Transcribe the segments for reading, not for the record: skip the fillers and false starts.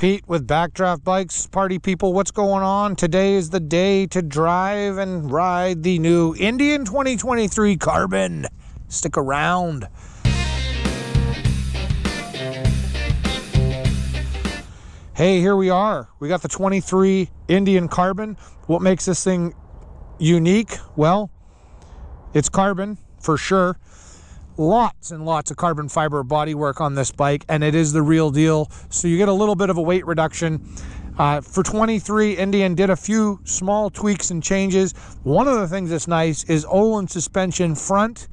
Pete with Backdraft Bikes. Party people, what's going on? Today is the day to drive and ride the new Indian 2023 Carbon. Stick around. Hey, here we are. We got the 23 Indian Carbon. What makes this thing unique? Well, it's carbon for sure. Lots and lots of carbon fiber bodywork on this bike, and it is the real deal. So you get a little bit of a weight reduction. For 23, Indian did a few small tweaks and changes. One of the things that's nice is Olin suspension front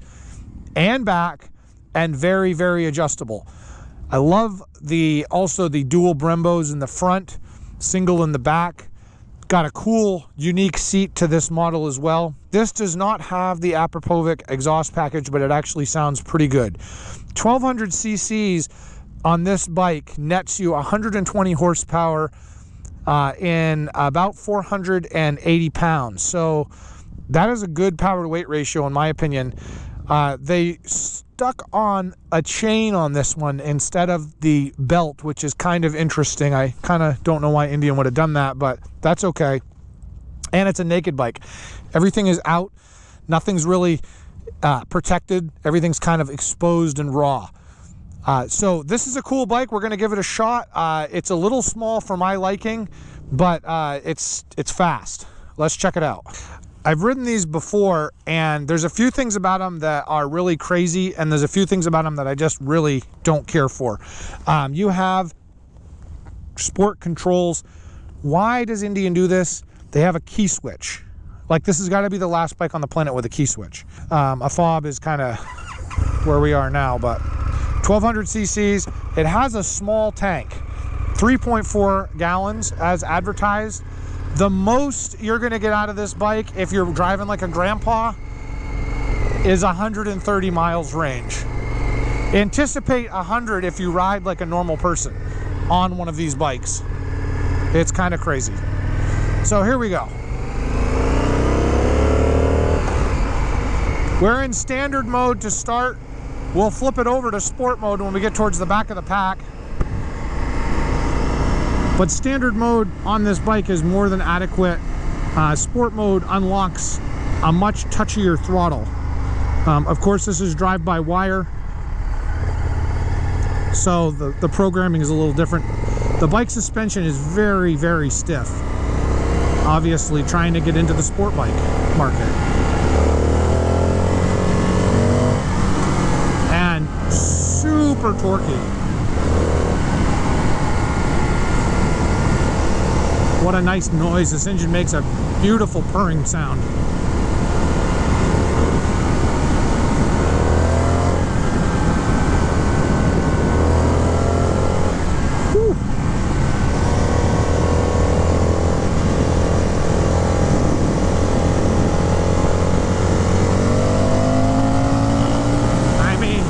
and back, and very, very adjustable. I love also the dual Brembos in the front, single in the back. Got a cool, unique seat to this model as well. This does not have the Apropovic exhaust package, but it actually sounds pretty good. 1200 cc's on this bike nets you 120 horsepower in about 480 pounds. So that is a good power to weight ratio in my opinion. They stuck on a chain on this one instead of the belt, which is kind of interesting. I kind of don't know why Indian would have done that, but that's okay. And it's a naked bike. Everything is out. Nothing's really protected. Everything's kind of exposed and raw. So this is a cool bike. We're going to give it a shot. It's a little small for my liking, but it's fast. Let's check it out. I've ridden these before, and there's a few things about them that are really crazy, and there's a few things about them that I just really don't care for. You have sport controls. Why does Indian do this? They have a key switch. Like, this has got to be the last bike on the planet with a key switch. A fob is kind of where we are now, but 1200 cc's. It has a small tank, 3.4 gallons as advertised. The most you're going to get out of this bike, if you're driving like a grandpa, is 130 miles range. Anticipate 100 if you ride like a normal person on one of these bikes. It's kind of crazy. So here we go. We're in standard mode to start. We'll flip it over to sport mode when we get towards the back of the pack. But standard mode on this bike is more than adequate. Sport mode unlocks a much touchier throttle. Of course, this is drive-by-wire, so the programming is a little different. The bike suspension is very, very stiff. Obviously, trying to get into the sport bike market. And super torquey. What a nice noise. This engine makes a beautiful purring sound. Whew. I mean,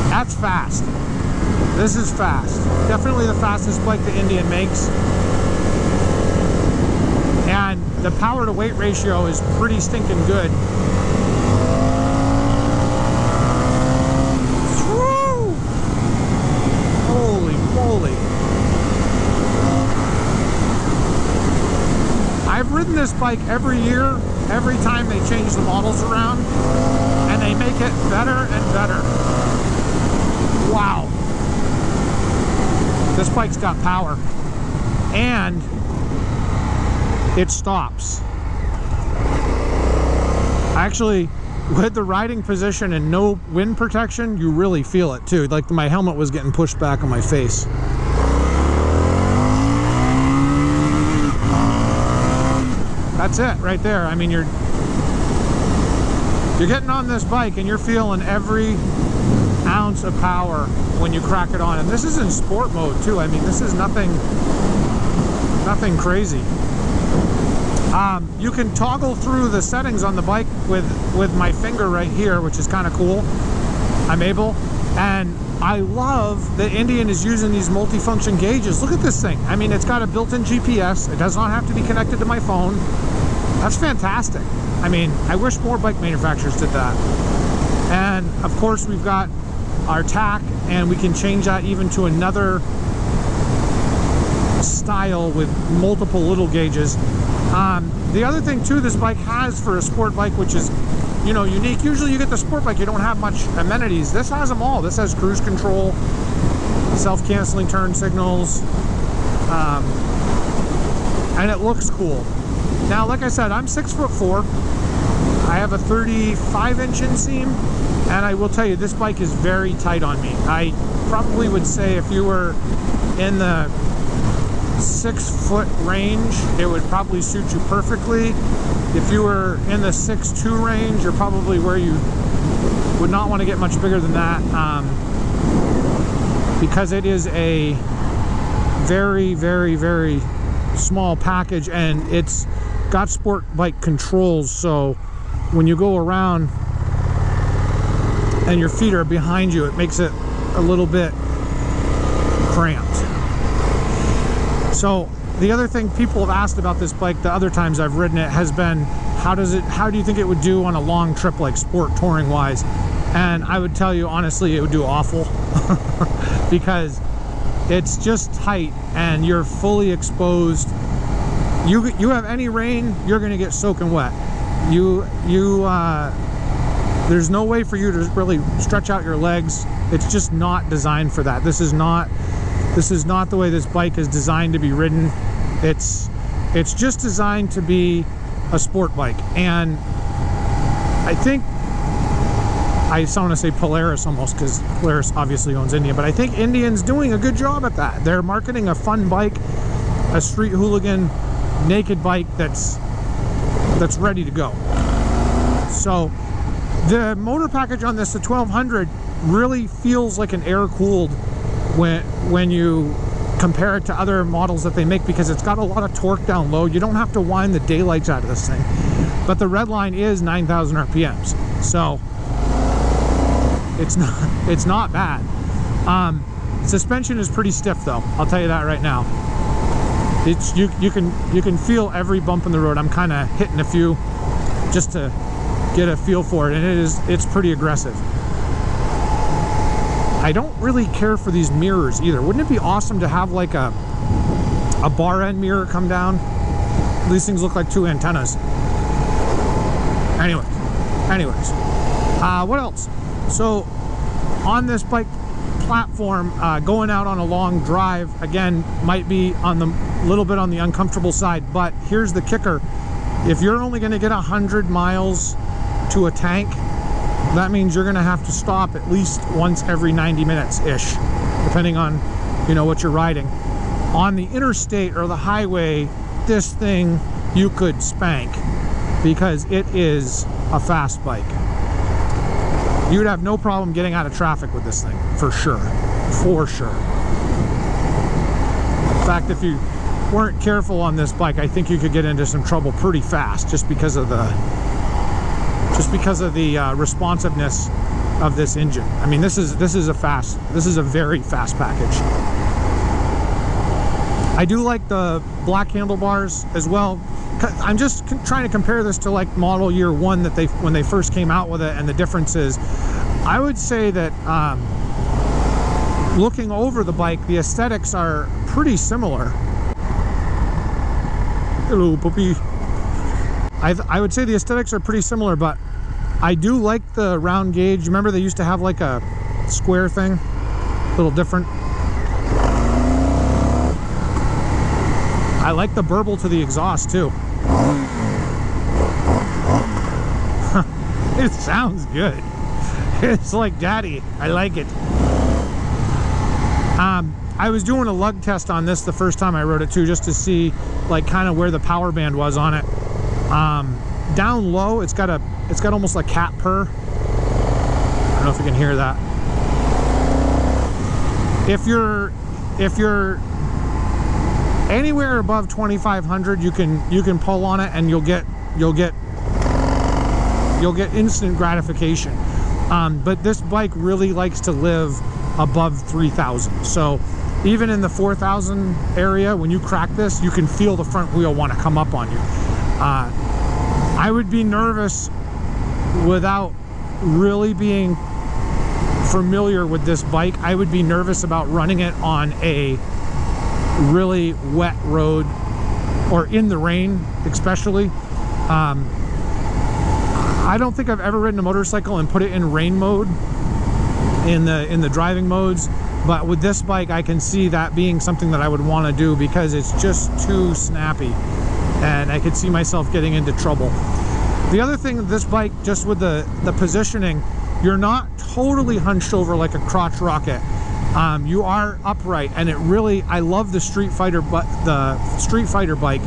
that's fast. This is fast. Definitely the fastest bike the Indian makes. And the power to weight ratio is pretty stinking good. Woo! Holy moly. I've ridden this bike every year, every time they change the models around, and they make it better and better. Wow. This bike's got power. And it stops. Actually, with the riding position and no wind protection, you really feel it too. Like, my helmet was getting pushed back on my face. That's it right there. I mean, you're getting on this bike and you're feeling every ounce of power when you crack it on. And this is in sport mode too. I mean, this is nothing crazy. You can toggle through the settings on the bike with my finger right here, which is kind of cool. I'm able, and I love that Indian is using these multifunction gauges. Look at this thing. I mean, it's got a built-in GPS. It does not have to be connected to my phone. That's fantastic. I mean, I wish more bike manufacturers did that. And of course, we've got our tack, and we can change that even to another style with multiple little gauges. The other thing too this bike has for a sport bike, which is, you know, unique. Usually you get the sport bike, you don't have much amenities. This has them all. This has cruise control, self-canceling turn signals, and it looks cool. Now, like I said, I'm 6'4". I have a 35-inch inseam, and I will tell you, this bike is very tight on me. I probably would say if you were in the 6-foot range, it would probably suit you perfectly. If you were in the 6'2" range, you're probably where you would not want to get much bigger than that, because it is a very, very, very small package, and it's got sport bike controls, so when you go around and your feet are behind you, it makes it a little bit cramped. So the other thing people have asked about this bike the other times I've ridden it has been, how do you think it would do on a long trip, like sport touring wise? And I would tell you honestly, it would do awful because it's just tight and you're fully exposed. You have any rain, you're going to get soaking wet. There's no way for you to really stretch out your legs. It's just not designed for that. This is not the way this bike is designed to be ridden. It's just designed to be a sport bike. And I think, I want to say Polaris almost, because Polaris obviously owns Indian, but I think Indian's doing a good job at that. They're marketing a fun bike, a street hooligan naked bike that's ready to go. So the motor package on this, the 1200, really feels like an air-cooled when you compare it to other models that they make, because it's got a lot of torque down low. You don't have to wind the daylights out of this thing. But the red line is 9,000 RPMs, so it's not bad. Suspension is pretty stiff though, I'll tell you that right now. It's you can feel every bump in the road. I'm kind of hitting a few just to get a feel for it, and it's pretty aggressive. I don't really care for these mirrors either. Wouldn't it be awesome to have like a bar end mirror come down? These things look like two antennas. Anyways, what else? So on this bike platform, going out on a long drive, again, might be on the little bit on the uncomfortable side, but here's the kicker. If you're only going to get 100 miles to a tank, that means you're going to have to stop at least once every 90 minutes ish, depending on, you know, what you're riding. On the interstate or the highway, this thing you could spank, because it is a fast bike. You'd have no problem getting out of traffic with this thing, for sure. In fact, if you weren't careful on this bike, I think you could get into some trouble pretty fast, just because of the responsiveness of this engine. I mean, this is a very fast package. I do like the black handlebars as well. I'm just trying to compare this to like model year 1 that when they first came out with it, and the difference is, I would say that looking over the bike, the aesthetics are pretty similar. Hello, puppy. I would say the aesthetics are pretty similar, but I do like the round gauge. Remember they used to have like a square thing? A little different. I like the burble to the exhaust too. It sounds good. It's like daddy. I like it. I was doing a lug test on this the first time I rode it too, just to see like kind of where the power band was on it. Down low, it's got almost like cat purr. I don't know if you can hear that. If you're anywhere above 2,500, you can pull on it and you'll get instant gratification. But this bike really likes to live above 3,000. So even in the 4,000 area, when you crack this, you can feel the front wheel want to come up on you. I would be nervous without really being familiar with this bike. I would be nervous about running it on a really wet road or in the rain especially. I don't think I've ever ridden a motorcycle and put it in rain mode in the driving modes, but with this bike I can see that being something that I would want to do because it's just too snappy and I could see myself getting into trouble. The other thing with this bike, just with the positioning, you're not totally hunched over like a crotch rocket. You are upright, and it really, I love the Street Fighter bike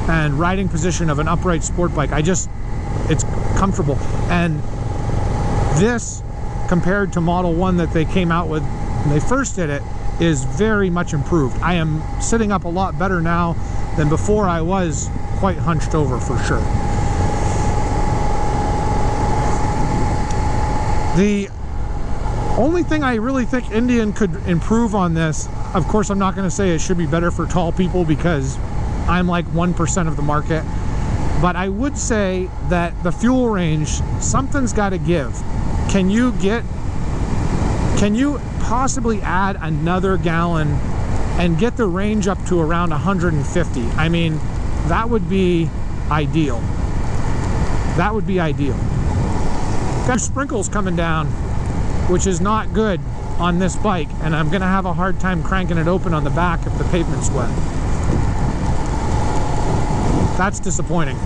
and riding position of an upright sport bike. It's comfortable. And this, compared to Model 1 that they came out with when they first did it, is very much improved. I am sitting up a lot better now than before. I was quite hunched over for sure. The only thing I really think Indian could improve on this, of course I'm not going to say it should be better for tall people because I'm like 1% of the market, but I would say that the fuel range, something's got to give. Can you possibly add another gallon and get the range up to around 150? I mean, that would be ideal. That would be ideal. Got sprinkles coming down, which is not good on this bike, and I'm gonna have a hard time cranking it open on the back if the pavement's wet. That's disappointing.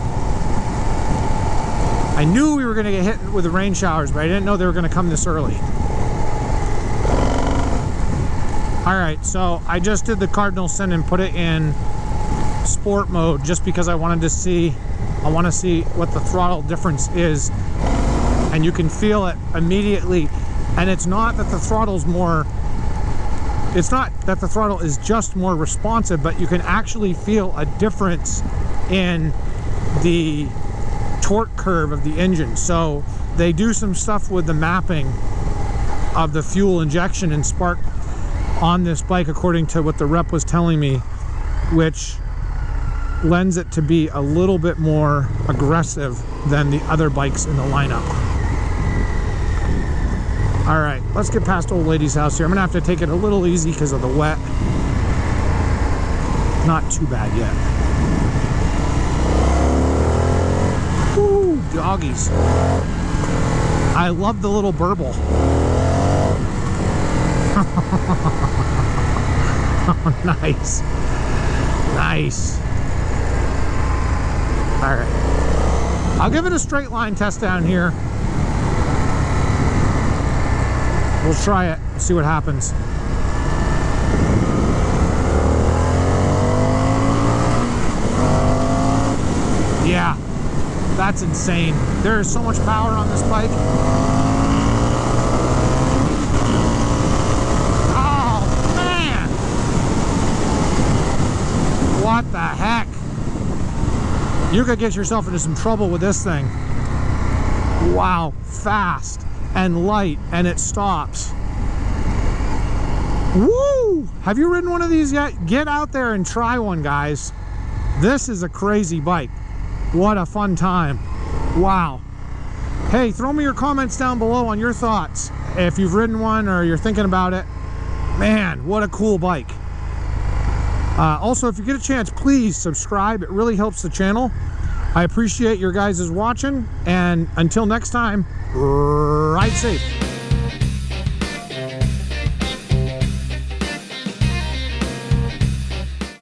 I knew we were gonna get hit with the rain showers, but I didn't know they were gonna come this early. All right, so I just did the cardinal sin and put it in sport mode just because I want to see what the throttle difference is, and you can feel it immediately. And it's not that the throttle's more, it's not that the throttle is just more responsive, but you can actually feel a difference in the torque curve of the engine. So they do some stuff with the mapping of the fuel injection and spark on this bike, according to what the rep was telling me, which lends it to be a little bit more aggressive than the other bikes in the lineup. All right, let's get past old lady's house here. I'm gonna have to take it a little easy because of the wet. Not too bad yet. Ooh, doggies. I love the little burble. Oh, nice. Nice. All right. I'll give it a straight line test down here. We'll try it, see what happens. Yeah, that's insane. There is so much power on this bike. Oh, man! What the heck? You could get yourself into some trouble with this thing. Wow, fast and light, and it stops. Woo! Have you ridden one of these yet? Get out there and try one, guys. This is a crazy bike. What a fun time. Wow. Hey, throw me your comments down below on your thoughts. If you've ridden one or you're thinking about it. Man, what a cool bike. Also, if you get a chance, please subscribe. It really helps the channel. I appreciate your guys' watching, and until next time, ride safe.